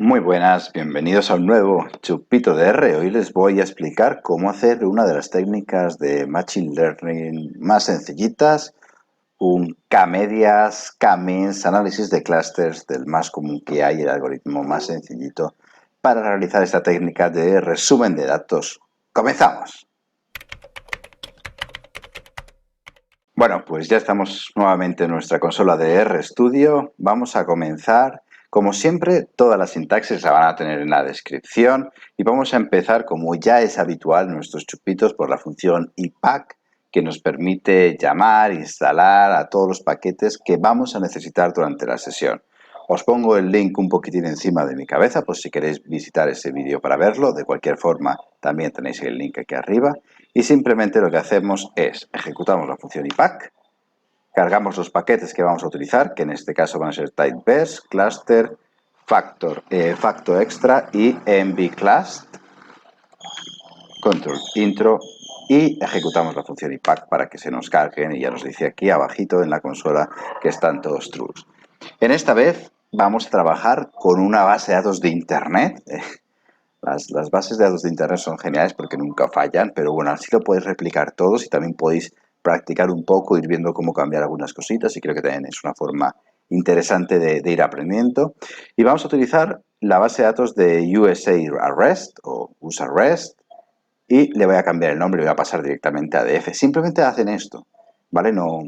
Muy buenas, bienvenidos a un nuevo Chupito de R. Hoy les voy a explicar cómo hacer una de las técnicas de Machine Learning más sencillitas, un K-medias, K-means, análisis de clusters del más común que hay, el algoritmo más sencillito para realizar esta técnica de resumen de datos. ¡Comenzamos! Bueno, pues ya estamos nuevamente en nuestra consola de RStudio. Vamos a comenzar. Como siempre, todas las sintaxis la van a tener en la descripción y vamos a empezar, como ya es habitual en nuestros chupitos, por la función ipack, que nos permite llamar, instalar a todos los paquetes que vamos a necesitar durante la sesión. Os pongo el link un poquitín encima de mi cabeza, por si queréis visitar ese vídeo para verlo. De cualquier forma, también tenéis el link aquí arriba. Y simplemente lo que hacemos es ejecutamos la función ipack, cargamos los paquetes que vamos a utilizar, que en este caso van a ser typebest, cluster, facto extra y mvclust, control intro, y ejecutamos la función ipack para que se nos carguen y ya nos dice aquí abajito en la consola que están todos trues. En esta vez vamos a trabajar con una base de datos de internet. Las bases de datos de internet son geniales porque nunca fallan, pero bueno, así lo podéis replicar todos y también podéis practicar un poco, ir viendo cómo cambiar algunas cositas y creo que también es una forma interesante de ir aprendiendo. Y vamos a utilizar la base de datos de USA Arrest o USA Arrest y le voy a cambiar el nombre, le voy a pasar directamente a DF. Simplemente hacen esto, ¿vale? No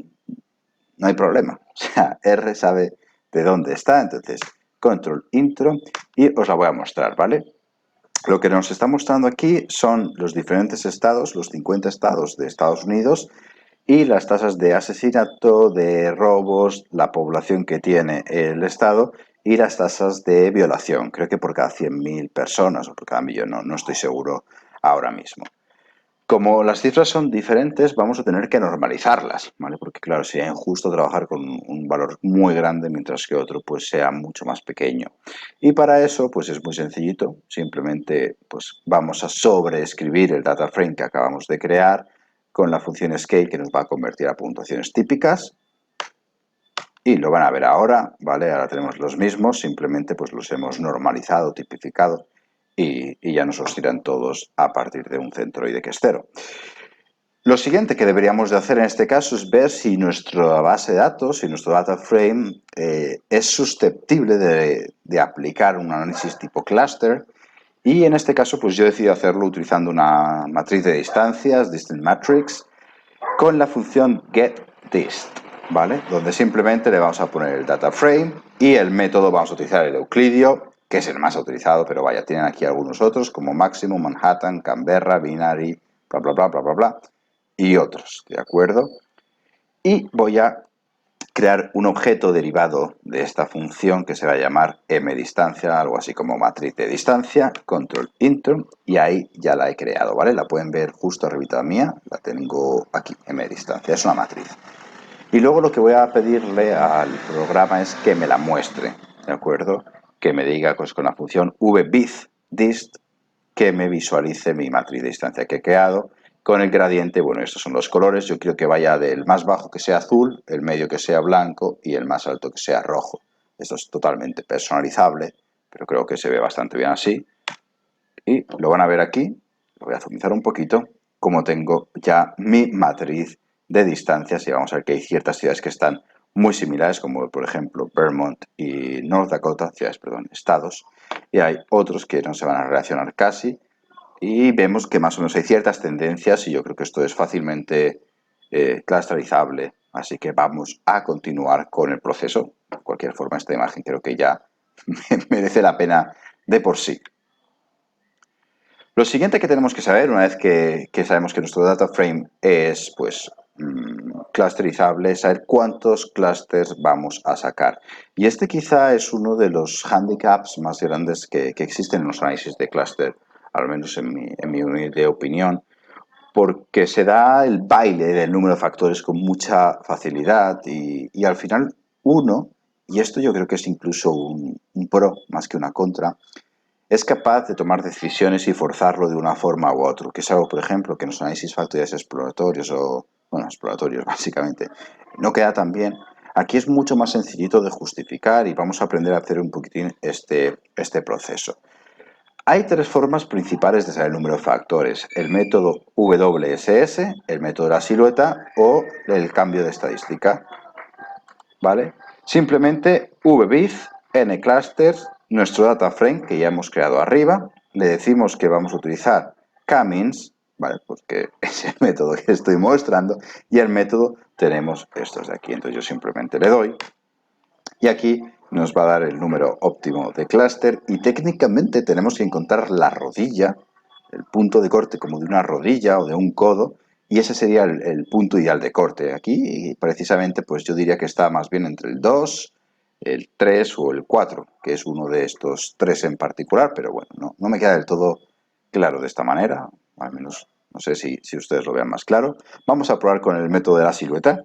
hay problema. O sea, R sabe de dónde está, entonces control intro y os la voy a mostrar, ¿vale? Lo que nos está mostrando aquí son los diferentes estados, los 50 estados de Estados Unidos y las tasas de asesinato, de robos, la población que tiene el estado y las tasas de violación. Creo que por cada 100.000 personas o por cada millón, no estoy seguro ahora mismo. Como las cifras son diferentes, vamos a tener que normalizarlas, ¿vale? Porque claro, sería injusto trabajar con un valor muy grande mientras que otro pues sea mucho más pequeño. Y para eso pues es muy sencillito, simplemente pues vamos a sobreescribir el data frame que acabamos de crear con la función scale que nos va a convertir a puntuaciones típicas. Y lo van a ver ahora, ¿vale? Ahora tenemos los mismos, simplemente pues los hemos normalizado, tipificado y ya nos los tiran todos a partir de un centroide que es cero. Lo siguiente que deberíamos de hacer en este caso es ver si nuestra base de datos, si nuestro data frame es susceptible de aplicar un análisis tipo cluster y en este caso pues yo decido hacerlo utilizando una matriz de distancias, distance matrix, con la función getDist, ¿vale? Donde simplemente le vamos a poner el data frame y el método vamos a utilizar el euclidio, que es el más utilizado, pero vaya, tienen aquí algunos otros como Maximum, Manhattan, Canberra, Binary, bla, bla, bla, bla, bla, bla, y otros, ¿de acuerdo? Y voy a crear un objeto derivado de esta función que se va a llamar mdistancia, algo así como matriz de distancia, control intro, y ahí ya la he creado, ¿vale? La pueden ver justo arribita mía, la tengo aquí, mdistancia, es una matriz. Y luego lo que voy a pedirle al programa es que me la muestre, ¿de acuerdo? Que me diga pues, con la función vbithdist que me visualice mi matriz de distancia que he creado. Con el gradiente, bueno, estos son los colores. Yo quiero que vaya del más bajo que sea azul, el medio que sea blanco y el más alto que sea rojo. Esto es totalmente personalizable, pero creo que se ve bastante bien así. Y lo van a ver aquí, lo voy a zoomizar un poquito, como tengo ya mi matriz de distancias y vamos a ver que hay ciertas ciudades que están muy similares, como por ejemplo Vermont y North Dakota, estados, y hay otros que no se van a relacionar casi, y vemos que más o menos hay ciertas tendencias y yo creo que esto es fácilmente clusterizable, así que vamos a continuar con el proceso. De cualquier forma, esta imagen creo que ya merece la pena de por sí. Lo siguiente que tenemos que saber, una vez que sabemos que nuestro data frame es pues clusterizable, es saber cuántos clusters vamos a sacar. Y este quizá es uno de los handicaps más grandes que existen en los análisis de clúster, al menos en mi humilde opinión, porque se da el baile del número de factores con mucha facilidad y al final uno, y esto yo creo que es incluso un pro más que una contra, es capaz de tomar decisiones y forzarlo de una forma u otra, que es algo, por ejemplo, que en los análisis factoriales exploratorios o, bueno, exploratorios básicamente, no queda tan bien, Aquí es mucho más sencillito de justificar y vamos a aprender a hacer un poquitín este proceso. Hay tres formas principales de saber el número de factores: el método WSS, el método de la silueta o el cambio de estadística, ¿vale? Simplemente VBIF, N clusters, nuestro data frame que ya hemos creado arriba, le decimos que vamos a utilizar K-means, ¿vale? Porque es el método que estoy mostrando, y el método tenemos estos de aquí. Entonces yo simplemente le doy y aquí nos va a dar el número óptimo de clúster y técnicamente tenemos que encontrar la rodilla, el punto de corte como de una rodilla o de un codo, y ese sería el punto ideal de corte. Aquí precisamente pues yo diría que está más bien entre el 2, el 3 o el 4, que es uno de estos tres en particular, pero bueno, no me queda del todo claro de esta manera, al menos no sé si ustedes lo vean más claro. Vamos a probar con el método de la silueta.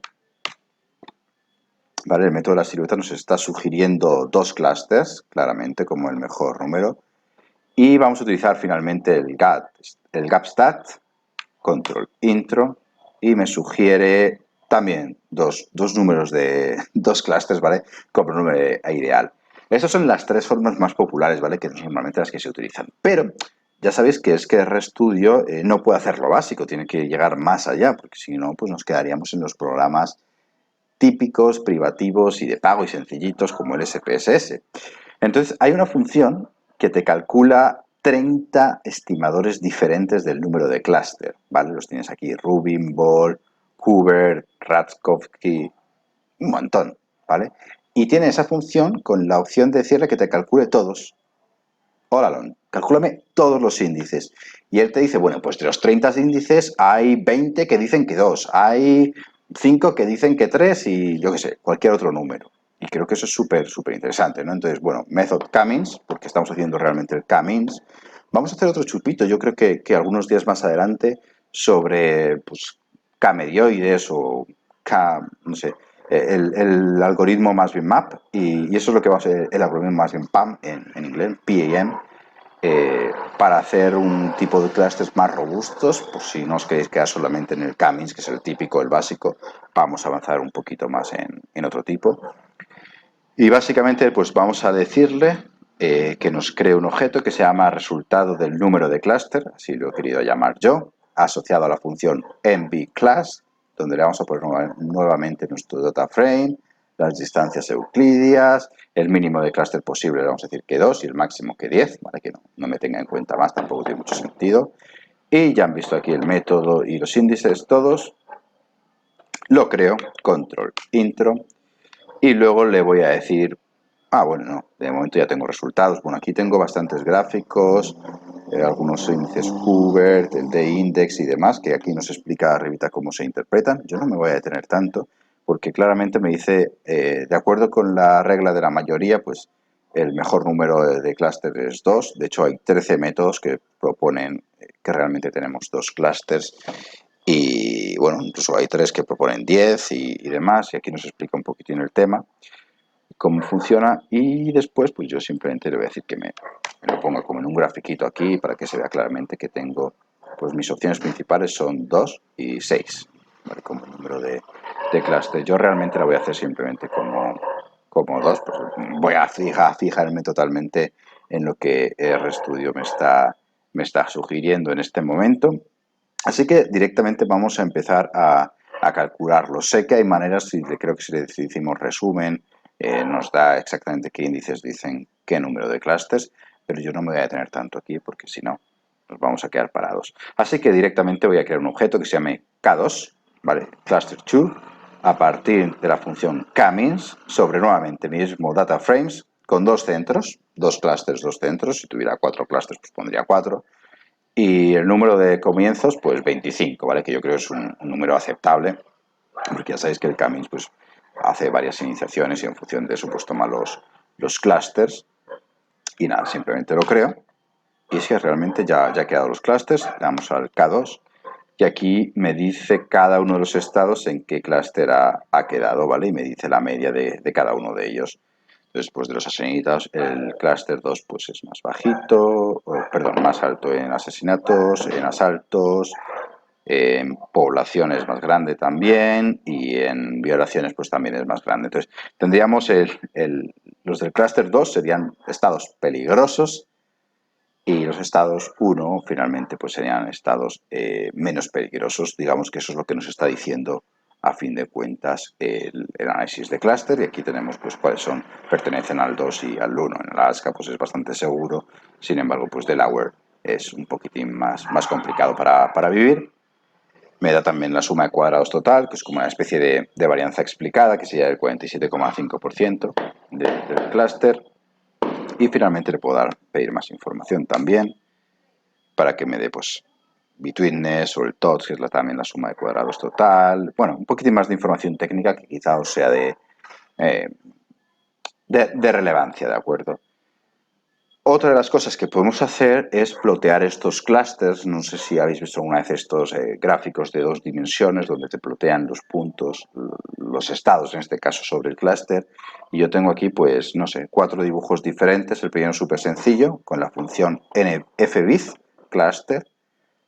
¿Vale? El método de la silueta nos está sugiriendo dos clústeres, claramente, como el mejor número. Y vamos a utilizar finalmente el gapstat, control intro, y me sugiere también dos números de dos clústeres, ¿vale? Como número ideal. Estas son las tres formas más populares, ¿vale? Que normalmente las que se utilizan. Pero ya sabéis que es que RStudio no puede hacer lo básico, tiene que llegar más allá, porque si no, pues nos quedaríamos en los programas típicos, privativos y de pago y sencillitos como el SPSS. Entonces, hay una función que te calcula 30 estimadores diferentes del número de clúster, ¿vale? Los tienes aquí: Rubin, Ball, Hoover, Radskovsky, un montón, ¿vale? Y tiene esa función con la opción de decirle que te calcule todos. Hola, calcúlame todos los índices. Y él te dice, bueno, pues de los 30 índices hay 20 que dicen que 2, hay 5 que dicen que 3 y yo qué sé, cualquier otro número. Y creo que eso es súper interesante, ¿no? Entonces, bueno, method K-means, porque estamos haciendo realmente el K-means. Vamos a hacer otro chupito, yo creo que algunos días más adelante, sobre, pues, K-medioides o K, no sé, el algoritmo más bien MAP, y eso es lo que va a ser el algoritmo más bien PAM en inglés, PAM, para hacer un tipo de clusters más robustos. Por si no os queréis quedar solamente en el K-means, que es el típico, el básico, vamos a avanzar un poquito más en otro tipo. Y básicamente pues vamos a decirle que nos cree un objeto que se llama resultado del número de clúster, así lo he querido llamar yo, asociado a la función mvClass, donde le vamos a poner nuevamente nuestro data frame, las distancias euclidias, el mínimo de clúster posible le vamos a decir que 2 y el máximo que 10, ¿vale? Que no me tenga en cuenta más, tampoco tiene mucho sentido. Y ya han visto aquí el método y los índices todos. Lo creo, control intro, y luego le voy a decir, bueno, no, de momento ya tengo resultados. Bueno, aquí tengo bastantes gráficos, algunos índices Hoover, el D-index y demás, que aquí nos explica arribita cómo se interpretan. Yo no me voy a detener tanto, porque claramente me dice, de acuerdo con la regla de la mayoría, pues el mejor número de clúster es 2. De hecho, hay 13 métodos que proponen que realmente tenemos dos clústeres. Y bueno, incluso hay 3 que proponen 10 y demás, y aquí nos explica un poquitín el tema, cómo funciona, y después pues yo simplemente le voy a decir que me lo ponga como en un grafiquito aquí para que se vea claramente que tengo, pues mis opciones principales son 2 y 6, ¿vale? Como número de clúster. Yo realmente la voy a hacer simplemente como 2, pues voy a fijarme totalmente en lo que RStudio me está sugiriendo en este momento. Así que directamente vamos a empezar a calcularlo. Sé que hay maneras, y creo que si le decimos resumen, nos da exactamente qué índices dicen qué número de clústeres, pero yo no me voy a detener tanto aquí porque si no nos vamos a quedar parados. Así que directamente voy a crear un objeto que se llame K2, ¿vale? Cluster2, a partir de la función K-means, sobre nuevamente mismo data frames, con dos centros, dos clústeres, dos centros. Si tuviera 4 clústeres, pues pondría 4. Y el número de comienzos, pues 25, ¿vale? Que yo creo que es un número aceptable, porque ya sabéis que el K-means pues, hace varias iniciaciones y en función de eso pues toma los clústeres. Y nada, simplemente lo creo. Y es que realmente ya han quedado los clústeres. Le damos al K2 y aquí me dice cada uno de los estados en qué clúster ha quedado, ¿vale? Y me dice la media de cada uno de ellos. Después de los asesinatos, el clúster 2 pues es más bajito, perdón, más alto en asesinatos, en asaltos, En población es más grande también y en violaciones pues también es más grande. Entonces tendríamos los del clúster 2 serían estados peligrosos y los estados 1 finalmente pues serían estados menos peligrosos. Digamos que eso es lo que nos está diciendo a fin de cuentas el análisis de clúster, y aquí tenemos pues cuáles son, pertenecen al 2 y al 1. En Alaska pues es bastante seguro, sin embargo pues Delaware es un poquitín más complicado para vivir. Me da también la suma de cuadrados total, que es como una especie de varianza explicada, que sería el 47,5% del clúster. Y finalmente le puedo pedir más información también, para que me dé pues betweenness o el TOTS, que es también la suma de cuadrados total. Bueno, un poquitín más de información técnica que quizá os sea de relevancia, ¿de acuerdo? Otra de las cosas que podemos hacer es plotear estos clústeres. No sé si habéis visto alguna vez estos gráficos de 2 dimensiones donde te plotean los puntos, los estados en este caso sobre el clúster. Y yo tengo aquí pues, no sé, 4 dibujos diferentes. El primero es súper sencillo, con la función nfbit cluster.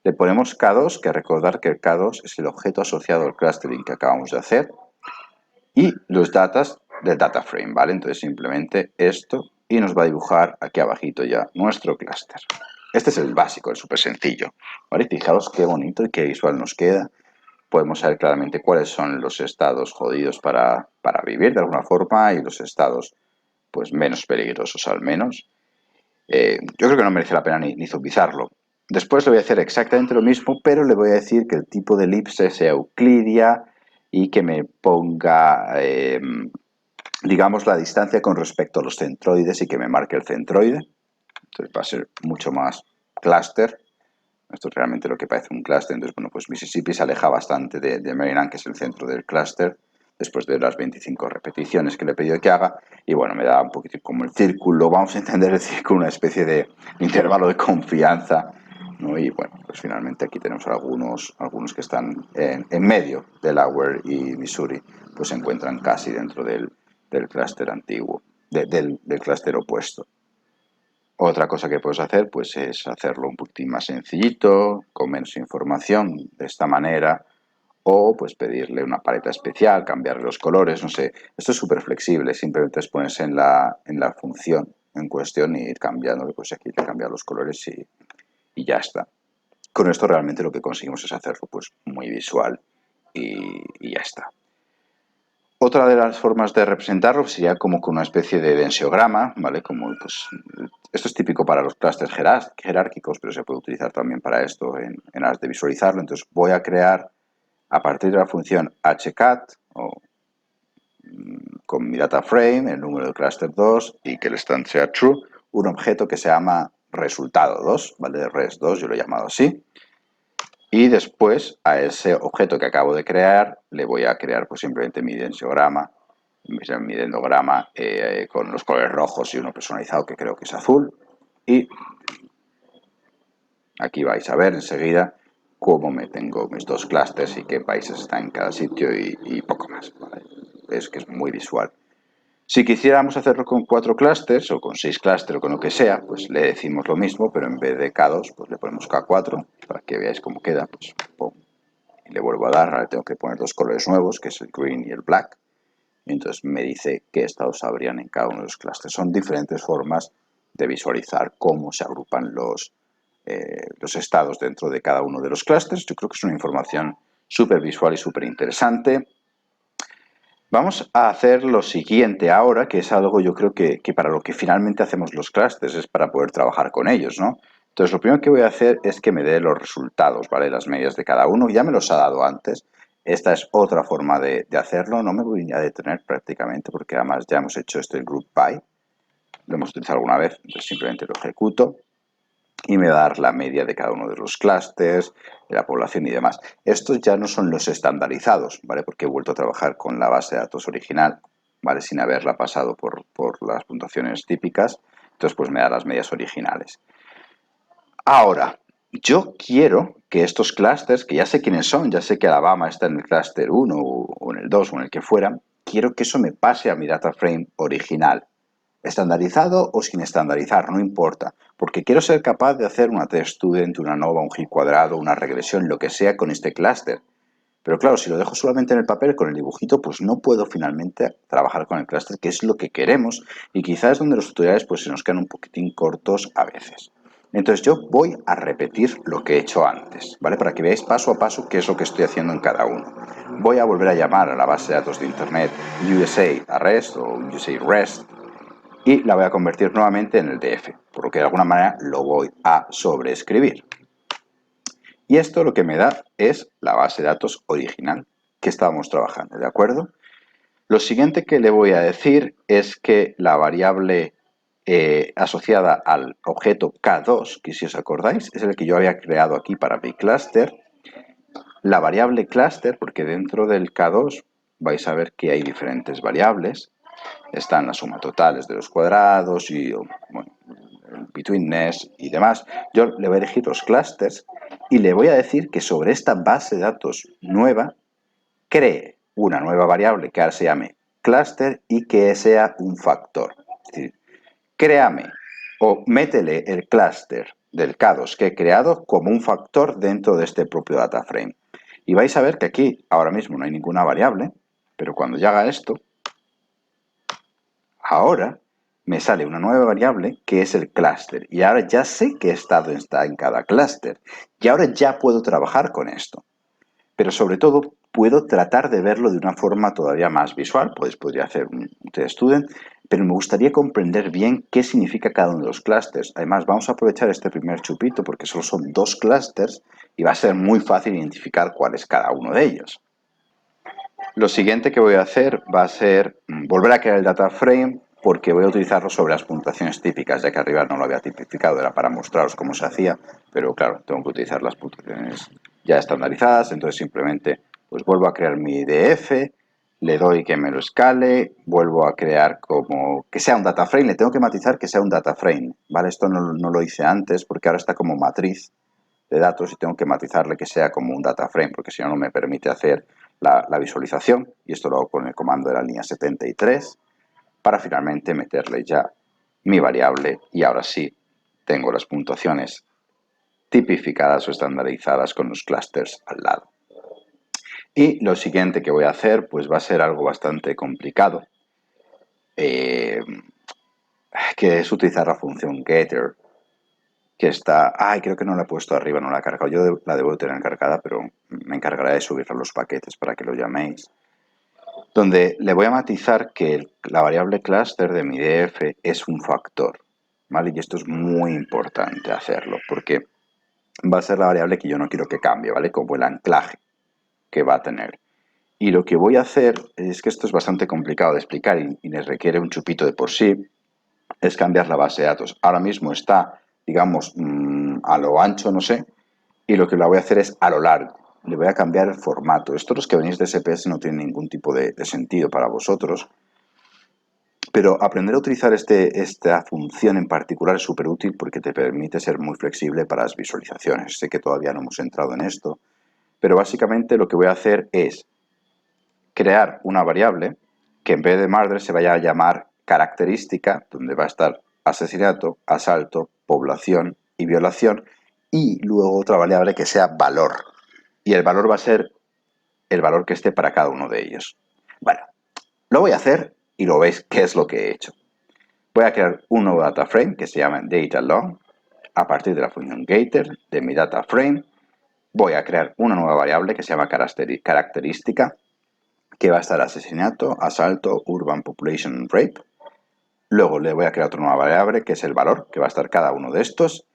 Le ponemos K2, que recordar que el K2 es el objeto asociado al clustering que acabamos de hacer. Y los datas del data frame, ¿vale? Entonces simplemente esto y nos va a dibujar aquí abajito ya nuestro clúster. Este es el básico, el súper sencillo, ¿vale? Fijaos qué bonito y qué visual nos queda. Podemos saber claramente cuáles son los estados jodidos para vivir de alguna forma y los estados pues menos peligrosos al menos. Yo creo que no merece la pena ni zoomizarlo. Después le voy a hacer exactamente lo mismo, pero le voy a decir que el tipo de elipse sea euclidia y que me ponga, digamos, la distancia con respecto a los centroides y que me marque el centroide. Entonces va a ser mucho más clúster. Esto es realmente lo que parece un clúster. Entonces, bueno, pues Mississippi se aleja bastante de Maryland, que es el centro del clúster, después de las 25 repeticiones que le he pedido que haga. Y bueno, me da un poquito como el círculo. Vamos a entender el círculo, una especie de intervalo de confianza, ¿no? Y bueno, pues finalmente aquí tenemos algunos que están en medio, Delaware y Missouri, pues se encuentran casi dentro del clúster antiguo, del clúster opuesto. Otra cosa que puedes hacer pues es hacerlo un poquitín más sencillito, con menos información, de esta manera, o pues pedirle una paleta especial, cambiarle los colores, no sé. Esto es súper flexible, simplemente es ponerse en la función en cuestión y ir cambiando, pues aquí le cambiar los colores y ya está. Con esto realmente lo que conseguimos es hacerlo pues muy visual y ya está. Otra de las formas de representarlo sería como con una especie de densiograma, ¿vale? Como, pues, esto es típico para los clústeres jerárquicos, pero se puede utilizar también para esto en aras de visualizarlo. Entonces voy a crear a partir de la función hcat o con mi data frame, el número de clúster 2 y que el stand sea true, un objeto que se llama resultado 2, ¿vale? Res2, yo lo he llamado así. Y después a ese objeto que acabo de crear le voy a crear pues simplemente mi densograma, con los colores rojos y uno personalizado que creo que es azul. Y aquí vais a ver enseguida cómo me tengo mis dos clústeres y qué países están en cada sitio y poco más, ¿vale? Es que es muy visual. Si quisiéramos hacerlo con 4 clústeres o con 6 clústeres o con lo que sea, pues le decimos lo mismo, pero en vez de K2, pues le ponemos K4 para que veáis cómo queda. Pues, pum, y le vuelvo a dar, ahora tengo que poner dos colores nuevos, que es el green y el black. Y entonces me dice qué estados habrían en cada uno de los clústeres. Son diferentes formas de visualizar cómo se agrupan los estados dentro de cada uno de los clústeres. Yo creo que es una información súper visual y súper interesante. Vamos a hacer lo siguiente ahora, que es algo yo creo que para lo que finalmente hacemos los clústeres es para poder trabajar con ellos, ¿no? Entonces lo primero que voy a hacer es que me dé los resultados, ¿vale? Las medias de cada uno. Ya me los ha dado antes. Esta es otra forma de hacerlo. No me voy a detener prácticamente porque además ya hemos hecho esto en Group By. Lo hemos utilizado alguna vez, entonces simplemente lo ejecuto y me va a dar la media de cada uno de los clústeres, de la población y demás. Estos ya no son los estandarizados, ¿vale? Porque he vuelto a trabajar con la base de datos original, ¿vale? Sin haberla pasado por las puntuaciones típicas. Entonces, pues me da las medias originales. Ahora, yo quiero que estos clústeres, que ya sé quiénes son, ya sé que Alabama está en el clúster 1 o en el 2 o en el que fuera, quiero que eso me pase a mi data frame original. Estandarizado o sin estandarizar, no importa. porque quiero ser capaz de hacer una test-student, una nova, un heap cuadrado, una regresión, lo que sea con este clúster. Pero claro, si lo dejo solamente en el papel con el dibujito, pues no puedo finalmente trabajar con el clúster, que es lo que queremos, y quizás es donde los tutoriales pues se nos quedan un poquitín cortos a veces. Entonces yo voy a repetir lo que he hecho antes, ¿vale? Para que veáis paso a paso qué es lo que estoy haciendo en cada uno. Voy a volver a llamar a la base de datos de Internet USA Arrest o USA REST y la voy a convertir nuevamente en el DF, por lo que de alguna manera lo voy a sobreescribir. Y esto lo que me da es la base de datos original que estábamos trabajando, ¿de acuerdo? Lo siguiente que le voy a decir es que la variable asociada al objeto K2, que si os acordáis, es el que yo había creado aquí para mi clúster. La variable cluster, porque dentro del K2 vais a ver que hay diferentes variables. Están las sumas totales de los cuadrados y bueno, el betweenness y demás. Yo le voy a elegir los clusters y le voy a decir que sobre esta base de datos nueva cree una nueva variable que ahora se llame cluster y que sea un factor. Es decir, créame o métele el clúster del K2 que he creado como un factor dentro de este propio data frame. Y vais a ver que aquí ahora mismo no hay ninguna variable, pero cuando yo haga esto, ahora me sale una nueva variable que es el clúster. Y ahora ya sé qué estado está en cada clúster. Y ahora ya puedo trabajar con esto. Pero sobre todo puedo tratar de verlo de una forma todavía más visual, pues podría hacer un test student, pero me gustaría comprender bien qué significa cada uno de los clústeres. Además, vamos a aprovechar este primer chupito porque solo son dos clústeres y va a ser muy fácil identificar cuál es cada uno de ellos. Lo siguiente que voy a hacer va a ser volver a crear el data frame porque voy a utilizarlo sobre las puntuaciones típicas, ya que arriba no lo había tipificado, era para mostraros cómo se hacía, pero claro, tengo que utilizar las puntuaciones ya estandarizadas, entonces simplemente pues vuelvo a crear mi IDF, le doy que me lo escale, vuelvo a crear como que sea un data frame, le tengo que matizar que sea un data frame, ¿vale? Esto no lo hice antes porque ahora está como matriz de datos y tengo que matizarle que sea como un data frame, porque si no, no me permite hacer la visualización. Y esto lo hago con el comando de la línea 73 para finalmente meterle ya mi variable y ahora sí tengo las puntuaciones tipificadas o estandarizadas con los clusters al lado. Y lo siguiente que voy a hacer pues va a ser algo bastante complicado, que es utilizar la función getter, que está... Ay, creo que no la he puesto arriba, no la he cargado. Yo la debo tener cargada, pero me encargaré de subirla a los paquetes para que lo llaméis. Donde le voy a matizar que la variable cluster de mi DF es un factor, ¿vale? Y esto es muy importante hacerlo, porque va a ser la variable que yo no quiero que cambie, ¿vale? Como el anclaje que va a tener. Y lo que voy a hacer es que esto es bastante complicado de explicar y les requiere un chupito de por sí, es cambiar la base de datos. Ahora mismo está, digamos, a lo ancho, no sé, y lo que la voy a hacer es a lo largo. Le voy a cambiar el formato. Esto los que venís de SPS no tiene ningún tipo de sentido para vosotros, pero aprender a utilizar esta función en particular es súper útil porque te permite ser muy flexible para las visualizaciones. Sé que todavía no hemos entrado en esto, pero básicamente lo que voy a hacer es crear una variable que en vez de murder se vaya a llamar característica, donde va a estar asesinato, asalto, población y violación, y luego otra variable que sea valor. Y el valor va a ser el valor que esté para cada uno de ellos. Bueno, lo voy a hacer y lo veis qué es lo que he hecho. Voy a crear un nuevo data frame que se llama datalong a partir de la función getter de mi data frame. Voy a crear una nueva variable que se llama característica que va a estar asesinato, asalto, urban population rape. Luego le voy a crear otra nueva variable que es el valor, que va a estar cada uno de estos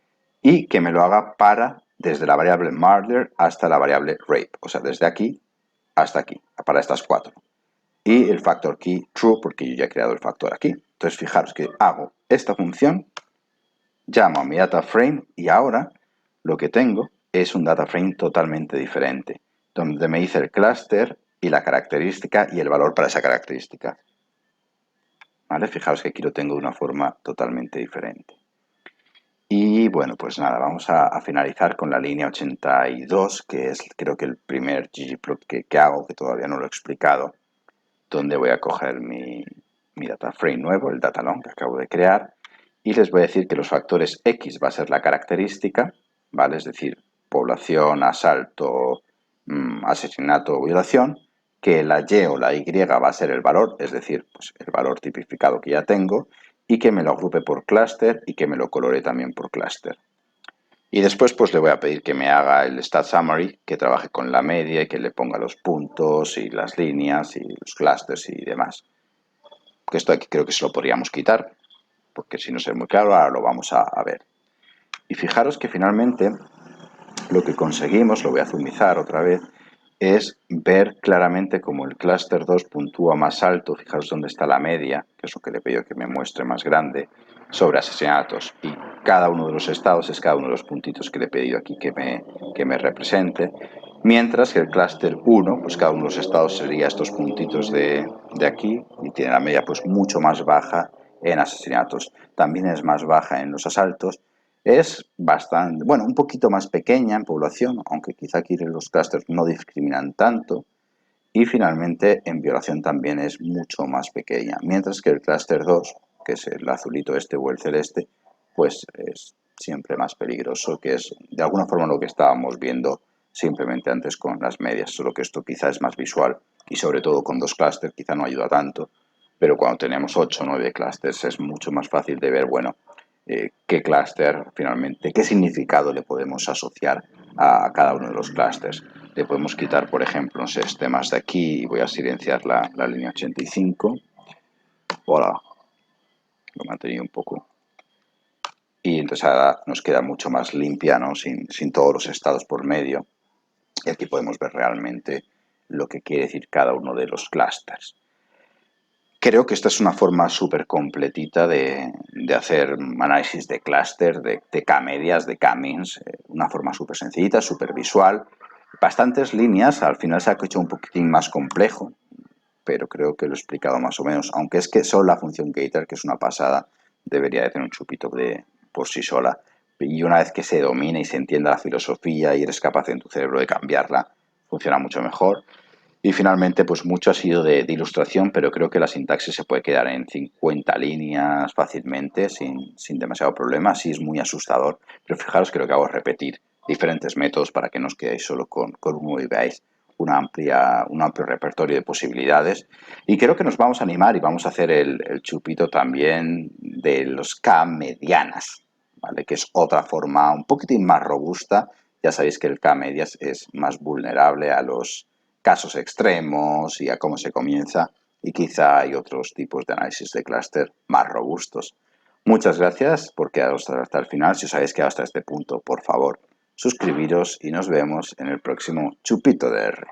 y que me lo haga para desde la variable murder hasta la variable rape, o sea, desde aquí hasta aquí, para estas cuatro. Y el factor key true porque yo ya he creado el factor aquí. Entonces fijaros que hago esta función, llamo a mi data frame y ahora lo que tengo es un data frame totalmente diferente, donde me dice el clúster y la característica y el valor para esa característica. ¿Vale? Fijaos que aquí lo tengo de una forma totalmente diferente. Y bueno, pues nada, vamos a finalizar con la línea 82, que es creo que el primer ggplot que hago, que todavía no lo he explicado, donde voy a coger mi data frame nuevo, el datalong que acabo de crear, y les voy a decir que los factores X va a ser la característica, ¿vale? Es decir, población, asalto, asesinato o violación, que la Y o la Y va a ser el valor, es decir, pues el valor tipificado que ya tengo, y que me lo agrupe por clúster y que me lo colore también por clúster. Y después pues le voy a pedir que me haga el stat summary, que trabaje con la media y que le ponga los puntos y las líneas y los clusters y demás. Que esto aquí creo que se lo podríamos quitar, porque si no es muy claro, ahora lo vamos a ver. Y fijaros que finalmente lo que conseguimos, lo voy a zoomizar otra vez, es ver claramente cómo el clúster 2 puntúa más alto, fijaros dónde está la media, que es lo que le pido que me muestre más grande, sobre asesinatos. Y cada uno de los estados es cada uno de los puntitos que le he pedido aquí que me represente. Mientras que el clúster 1, pues cada uno de los estados sería estos puntitos de aquí y tiene la media pues mucho más baja en asesinatos. También es más baja en los asaltos. Es bastante, bueno, un poquito más pequeña en población, aunque quizá aquí los clústeres no discriminan tanto. Y finalmente en violación también es mucho más pequeña. Mientras que el clúster 2, que es el azulito este o el celeste, pues es siempre más peligroso, que es de alguna forma lo que estábamos viendo simplemente antes con las medias, solo que esto quizá es más visual y sobre todo con dos clústeres quizá no ayuda tanto, pero cuando tenemos 8 o 9 clústeres es mucho más fácil de ver, bueno, qué clúster finalmente, qué significado le podemos asociar a cada uno de los clústeres. Le podemos quitar, por ejemplo, no sé, este más de aquí y voy a silenciar la línea 85. Hola, lo he mantenido un poco. Y entonces ahora nos queda mucho más limpia, ¿no? Sin todos los estados por medio. Y aquí podemos ver realmente lo que quiere decir cada uno de los clústeres. Creo que esta es una forma súper completita de hacer análisis de clúster, de K-medias, de K-means, una forma súper sencillita, súper visual. Bastantes líneas, al final se ha hecho un poquitín más complejo, pero creo que lo he explicado más o menos. Aunque es que solo la función getter, que es una pasada, debería de tener un chupito por sí sola. Y una vez que se domina y se entienda la filosofía y eres capaz en tu cerebro de cambiarla, funciona mucho mejor. Y finalmente, pues mucho ha sido de ilustración, pero creo que la sintaxis se puede quedar en 50 líneas fácilmente, sin demasiado problema. Sí es muy asustador, pero fijaros que lo que hago es repetir diferentes métodos para que no os quedéis solo con uno y veáis un amplio repertorio de posibilidades. Y creo que nos vamos a animar y vamos a hacer el chupito también de los K medianas, ¿vale? Que es otra forma un poquitín más robusta. Ya sabéis que el K medias es más vulnerable a los casos extremos y a cómo se comienza, y quizá hay otros tipos de análisis de clúster más robustos. Muchas gracias por quedaros hasta el final. Si os habéis quedado hasta este punto, por favor, suscribiros y nos vemos en el próximo Chupito de R.